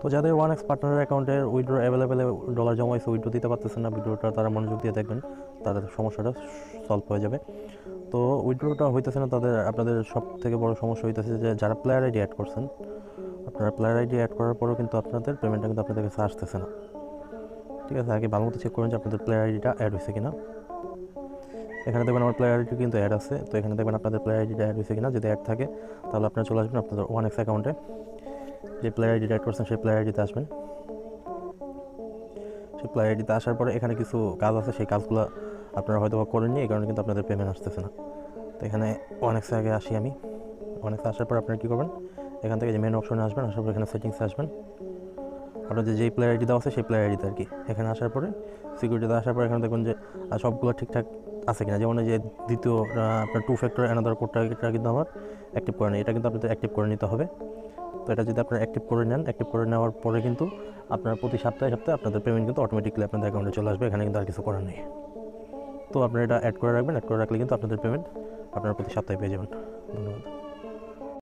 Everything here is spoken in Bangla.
তো যাদের ওয়ান এক্স পার্টনার অ্যাকাউন্টের উইথড্র অ্যাভেলেবেল ডলার জমা হয়েছে, উইথড্র দিতে পারতেছেন না, ভিডিওটা তারা মনোযোগ দিয়ে দেখবেন, তাদের সমস্যাটা সলভ হয়ে যাবে। তো উইথড্রটা হইতেছে না, আপনাদের সব থেকে বড় সমস্যা হইতেছে যে যারা প্লেয়ার আইডি অ্যাড করছেন, আপনারা প্লেয়ার আইডি অ্যাড করার পরেও কিন্তু আপনাদের পেমেন্টটা কিন্তু আপনাদের কাছে আসতেছে না। ঠিক আছে, আগে ভালো মতো চেক করেন যে আপনাদের প্লেয়ার আইডিটা অ্যাড হয়েছে কিনা। এখানে দেখবেন আমার প্লেয়ার আইডি কিন্তু অ্যাড আছে, তো এখানে দেখবেন আপনাদের প্লেয়ার আইডিটা অ্যাড হয়েছে কিনা। যদি অ্যাড থাকে তাহলে আপনারা চলে আসবেন আপনাদের ওয়ান এক্স অ্যাকাউন্টে, যে প্লেয়ার আইডিটা অ্যাড করছেন সেই প্লেয়ার আইডিতে আসবেন। সেই প্লেয়ার আইডিতে আসার পরে এখানে কিছু কাজ আছে, সেই কাজগুলো আপনারা হয়তো করেননি, এই কারণে কিন্তু আপনাদের পেমেন্ট আসতেছে না। তো এখানে ওয়ান এক্সে আগে আসি আমি। ওয়ান এক্সে আসার পর আপনারা কী করবেন, এখান থেকে যে মেন অপশনে আসবেন, আসার পর এখানে সেটিংসে আসবেন। আপনাদের যেই প্লেয়ার আইডি দেওয়া আছে সেই প্লেয়ার আইডিতে আর কি। এখানে আসার পরে সিকিউরিটিতে আসার পরে এখানে দেখবেন যে সবগুলো ঠিকঠাক আছে কিনা। যেমন যে দ্বিতীয় আপনার টু ফ্যাক্টর অ্যানাদার কোডটা, এটা কিন্তু আমার অ্যাক্টিভ করে নেই, এটা কিন্তু আপনাদের অ্যাক্টিভ করে নিতে হবে। তো এটা যদি আপনারা অ্যাক্টিভ করে নেন, অ্যাক্টিভ করে নেওয়ার পরে কিন্তু আপনার প্রতি সপ্তাহে আপনাদের পেমেন্ট কিন্তু অটোমেটিকলি আপনাদের অ্যাকাউন্টে চলে আসবে, এখানে কিন্তু আর কিছু করার নেই। তো আপনারা এটা অ্যাড করে রাখবেন, অ্যাড করে রাখলে কিন্তু আপনাদের পেমেন্ট আপনারা প্রতি সপ্তাহে পেয়ে যাবেন। ধন্যবাদ।